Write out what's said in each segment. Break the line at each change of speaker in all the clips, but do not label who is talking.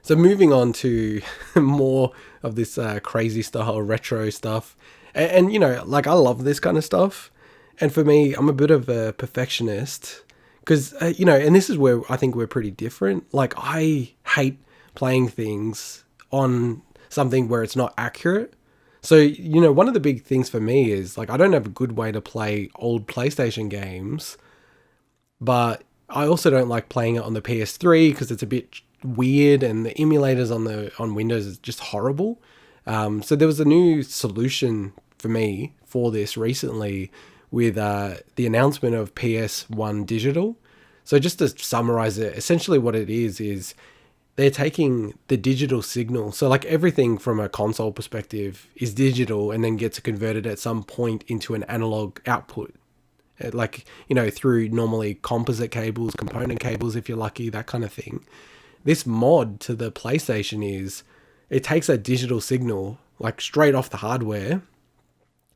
So moving on to more of this crazy style retro stuff, and like I love this kind of stuff. And for me, I'm a bit of a perfectionist because and this is where I think we're pretty different. Like I hate playing things on something where it's not accurate. So one of the big things for me is like I don't have a good way to play old PlayStation games, but I also don't like playing it on the PS3 because it's a bit weird, and the emulators on Windows is just horrible. So there was a new solution for me for this recently with the announcement of PS1 Digital. So just to summarize it, essentially what it is they're taking the digital signal. So like everything from a console perspective is digital and then gets converted at some point into an analog output, like through normally composite cables, component cables if you're lucky, that kind of thing. This mod to the PlayStation is it takes a digital signal like straight off the hardware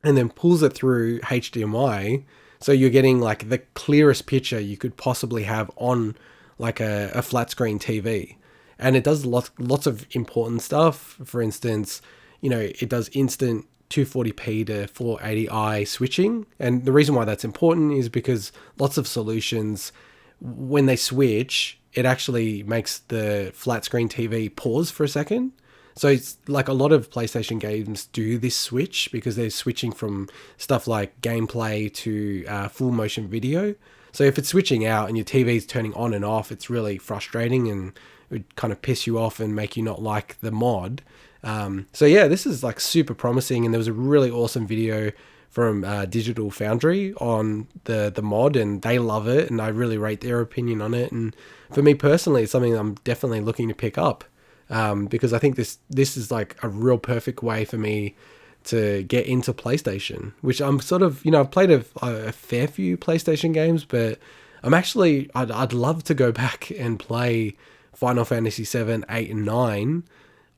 and then pulls it through HDMI, so you're getting like the clearest picture you could possibly have on like a flat screen TV. And it does lots of important stuff. For instance, it does instant 240p to 480i switching. And the reason why that's important is because lots of solutions, when they switch, it actually makes the flat screen TV pause for a second. So it's like a lot of PlayStation games do this switch because they're switching from stuff like gameplay to full motion video. So if it's switching out and your TV is turning on and off, it's really frustrating and it would kind of piss you off and make you not like the mod. So yeah, this is like super promising, and there was a really awesome video from Digital Foundry on the mod, and they love it, and I really rate their opinion on it. And for me personally, it's something I'm definitely looking to pick up, because I think this is like a real perfect way for me to get into PlayStation, which I'm sort of I've played a fair few PlayStation games, but I'd love to go back and play Final Fantasy 7, 8, and 9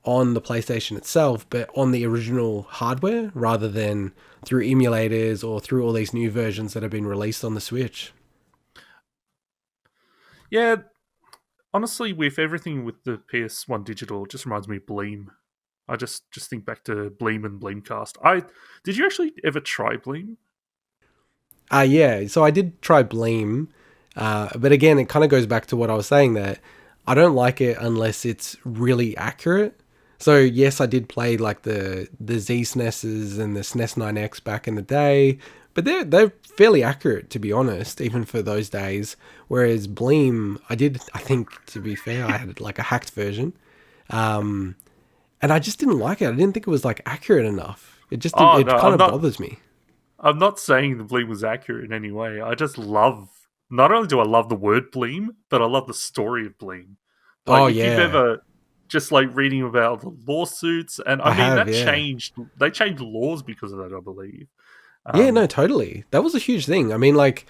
on the PlayStation itself, but on the original hardware rather than through emulators or through all these new versions that have been released on the Switch.
Yeah, honestly, with everything with the PS1 digital, it just reminds me of Bleem. I just think back to Bleem and Bleemcast. I did you actually ever try Bleem?
Yeah, so I did try Bleem, but again, it kind of goes back to what I was saying, that I don't like it unless it's really accurate. So yes, I did play like the Z SNESs and the SNES 9X back in the day, but they're fairly accurate, to be honest, even for those days. Whereas Bleem, I think, to be fair, I had like a hacked version, um, and I just didn't like it. I didn't think it was like accurate enough.
Oh
It
no,
kind of bothers me.
I'm not saying the Bleem was accurate in any way. I just love. Not only do I love the word Bleem, but I love the story of Bleem. Like
Oh
if you've
yeah,
ever just like reading about the lawsuits, and I
I
mean
have,
that
yeah.
changed. They changed laws because of that, I believe.
Yeah,
Um,
no, totally. That was a huge thing. I mean, like,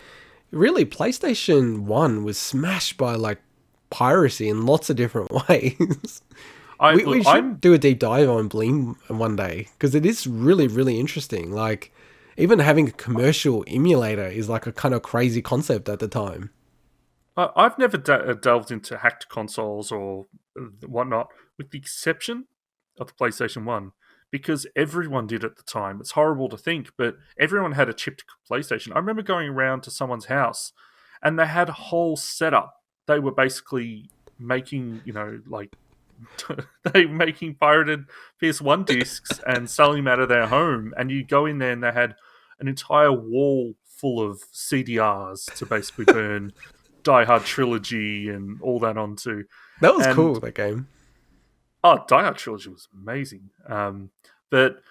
really, PlayStation 1 was smashed by, like, piracy in lots of different ways.
I
We should
I'm
do a deep dive on Bling one day because it is really, really interesting. Like, even having a commercial emulator is like a kind of crazy concept at the time.
I've never delved into hacked consoles or whatnot, with the exception of the PlayStation 1, because everyone did at the time. It's horrible to think, but everyone had a chipped PlayStation. I remember going around to someone's house and they had a whole setup. They were basically making, like, they were making pirated PS1 discs and selling them out of their home. And you go in there and they had an entire wall full of CDRs to basically burn Die Hard trilogy and all that onto.
That was
And
cool, that game.
Die Hard trilogy was amazing. But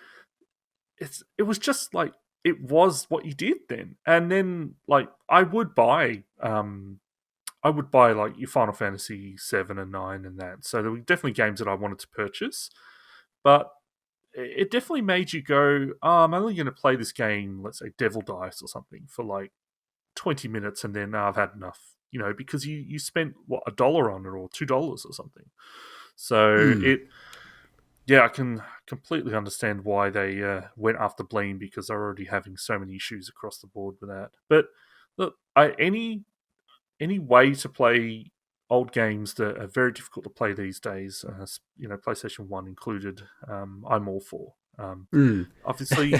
it was just like it was what you did then. And then like I would buy like your Final Fantasy 7 and 9 and that. So there were definitely games that I wanted to purchase, but it definitely made you go, oh, I'm only going to play this game, let's say Devil Dice or something, for like 20 minutes and then I've had enough, because you spent what, $1 on it or $2 or something. So
Hmm.
yeah, I can completely understand why they went after Bleem, because they're already having so many issues across the board with that. But look, any way to play old games that are very difficult to play these days, PlayStation One included, I'm all for.
Mm.
Obviously,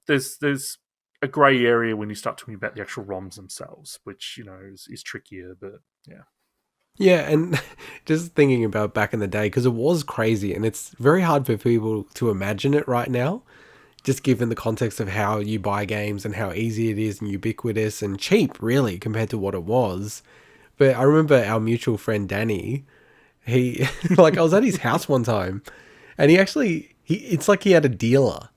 there's a grey area when you start talking about the actual ROMs themselves, which is trickier. But yeah,
Yeah, and just thinking about back in the day, because it was crazy, and it's very hard for people to imagine it right now, just given the context of how you buy games and how easy it is and ubiquitous and cheap, really, compared to what it was. But I remember our mutual friend Danny, he, like, I was at his house one time, and it's like he had a dealer.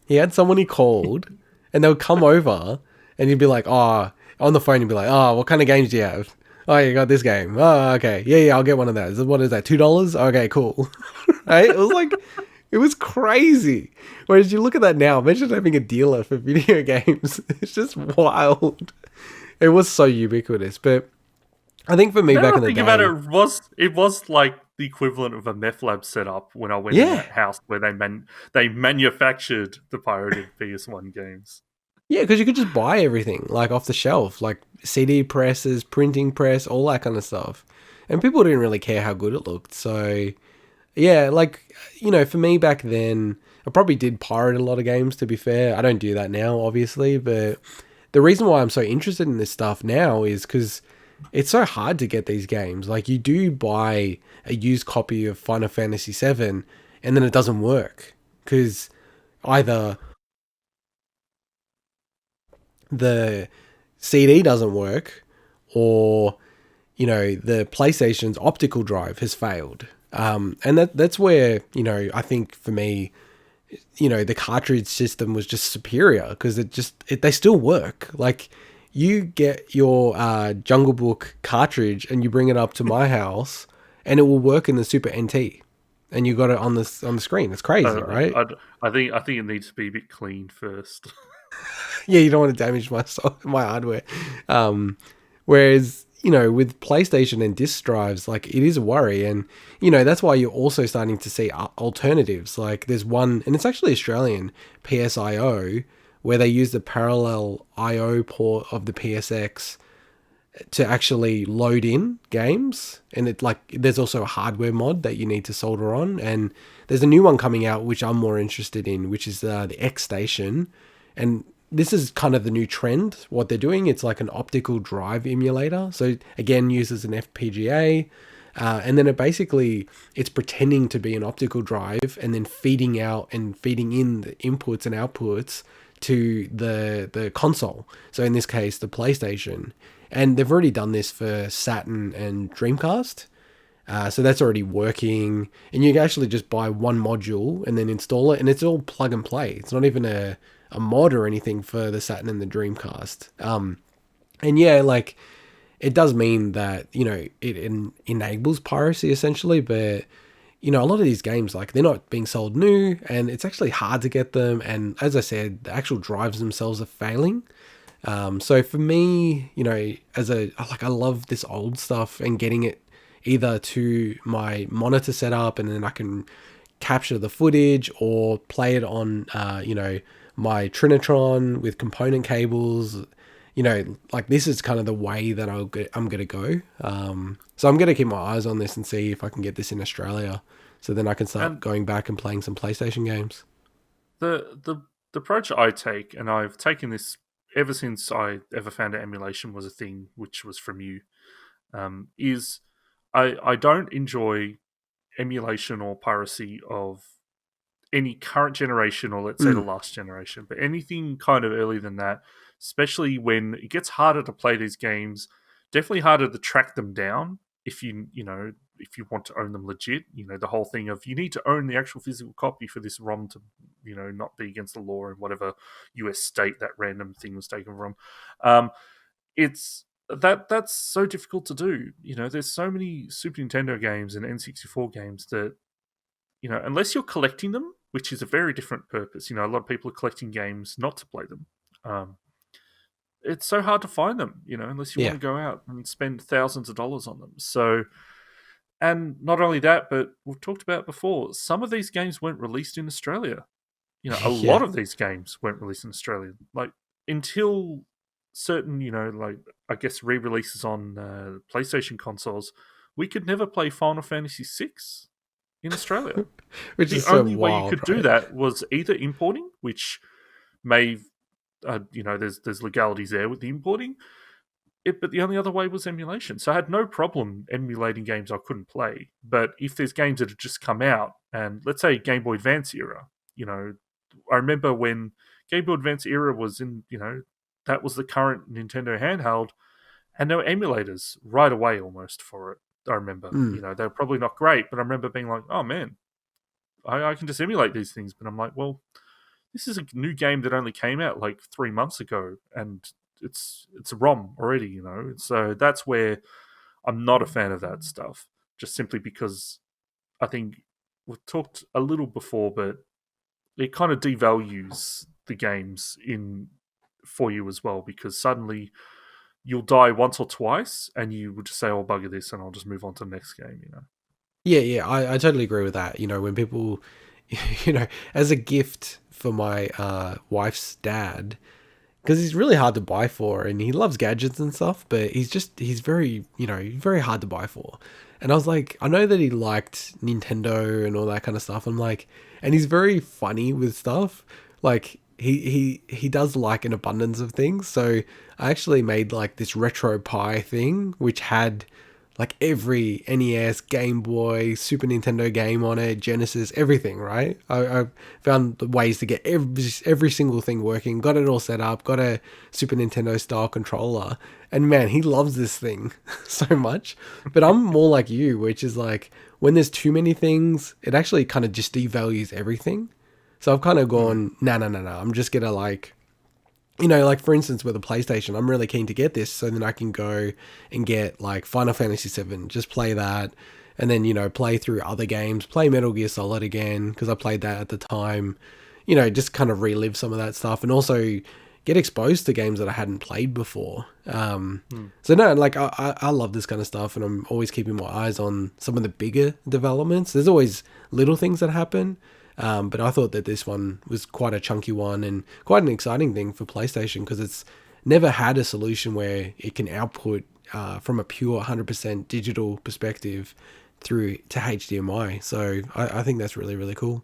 He had someone he called, and they would come over, and he'd be like, "Oh," on the phone, he'd be like, "Oh, what kind of games do you have? Oh, you got this game. Oh, okay, yeah, I'll get one of those. What is that? $2? Okay, cool." Right? It was like, it was crazy. Whereas you look at that now, imagine having a dealer for video games. It's just wild. It was so ubiquitous, but I think for me
now
back
I
in the
think about it,
day,
it was like the equivalent of a meth lab setup when I went in
yeah,
that house where they manufactured the pirated PS1 games.
yeah, because you could just buy everything like off the shelf, like CD presses, printing press, all that kind of stuff. And people didn't really care how good it looked. So, yeah, like, for me back then, I probably did pirate a lot of games, to be fair. I don't do that now, obviously. But the reason why I'm so interested in this stuff now is because it's so hard to get these games. Like, you do buy a used copy of Final Fantasy VII, and then it doesn't work. Because either the CD doesn't work, or the PlayStation's optical drive has failed. And that's where I think for me, the cartridge system was just superior because they still work. Like you get your Jungle Book cartridge and you bring it up to my house, and it will work in the Super NT, and you got it on the screen. It's crazy,
Uh,
right?
I, I think it needs to be a bit cleaned first.
Yeah, you don't want to damage my hardware. Whereas with PlayStation and disk drives, like it is a worry, and that's why you're also starting to see alternatives. Like there's one, and it's actually Australian, PSIO, where they use the parallel I/O port of the PSX to actually load in games, and there's also a hardware mod that you need to solder on, and there's a new one coming out which I'm more interested in, which is the X Station, and this is kind of the new trend. What they're doing, it's like an optical drive emulator, so again uses an FPGA. And then it's pretending to be an optical drive and then feeding out and feeding in the inputs and outputs to the console. So in this case, the PlayStation. And they've already done this for Saturn and Dreamcast. So that's already working. And you can actually just buy one module and then install it. And it's all plug and play. It's not even a mod or anything for the Saturn and the Dreamcast. And yeah, like it does mean that, enables piracy essentially. But, a lot of these games, like they're not being sold new and it's actually hard to get them. And as I said, the actual drives themselves are failing. So for me, I love this old stuff and getting it either to my monitor setup and then I can capture the footage or play it on, my Trinitron with component cables. Like this is kind of the way that I'm going to go. So I'm going to keep my eyes on this and see if I can get this in Australia. So then I can start
And
going back and playing some PlayStation games.
the approach I take, and I've taken this ever since I ever found out emulation was a thing, which was from you, is I don't enjoy emulation or piracy of any current generation or let's say the
Mm,
last generation, but anything kind of earlier than that, especially when it gets harder to play these games, definitely harder to track them down if you want to own them legit. The whole thing of you need to own the actual physical copy for this ROM to not be against the law in whatever US state that random thing was taken from. It's that's so difficult to do. There's so many Super Nintendo games and N64 games that unless you're collecting them, which is a very different purpose. A lot of people are collecting games not to play them. Um, it's so hard to find them, unless you want
yeah.
to go out and spend thousands of dollars on them. So, and not only that, but we've talked about before, some of these games weren't released in Australia. A lot
Yeah.
of these games weren't released in Australia. Like until certain, like I guess re-releases on PlayStation consoles, we could never play Final Fantasy VI in Australia.
Which
The
is so
only way you
wild,
could do
right?
that was either importing, which may, there's legalities there with the importing. But the only other way was emulation. So I had no problem emulating games I couldn't play. But if there's games that had just come out, and let's say Game Boy Advance era, I remember when Game Boy Advance era was in, that was the current Nintendo handheld, and there were emulators right away almost for it. I remember,
Mm.
they were probably not great, but I remember being like, oh man, I can just emulate these things. But I'm like, well, this is a new game that only came out like 3 months ago, and it's a ROM already, So that's where I'm not a fan of that stuff, just simply because I think we've talked a little before, but it kind of devalues the games in for you as well, because suddenly you'll die once or twice, and you would just say, "Oh, bugger this," and I'll just move on to the next game.
Yeah, I totally agree with that. When people, as a gift for my wife's dad, because he's really hard to buy for, and he loves gadgets and stuff, but he's very, very hard to buy for. And I was like, I know that he liked Nintendo and all that kind of stuff. I'm like, and he's very funny with stuff. Like he does like an abundance of things. So I actually made like this retro pie thing, which had like every NES, Game Boy, Super Nintendo game on it, Genesis, everything, right? I found ways to get every single thing working, got it all set up, got a Super Nintendo style controller, and man, he loves this thing so much. But I'm more like you, which is like when there's too many things, it actually kind of just devalues everything. So I've kind of
Hmm.
gone, no, no, no, no. I'm just gonna like like for instance with the PlayStation, I'm really keen to get this so then I can go and get like Final Fantasy VII, just play that, and then play through other games, play Metal Gear Solid again because I played that at the time, just kind of relive some of that stuff, and also get exposed to games that I hadn't played before.
Hmm.
So no, like I love this kind of stuff, and I'm always keeping my eyes on some of the bigger developments. There's always little things that happen, but I thought that this one was quite a chunky one and quite an exciting thing for PlayStation because it's never had a solution where it can output from a pure 100% digital perspective through to HDMI. So I think that's really, really cool.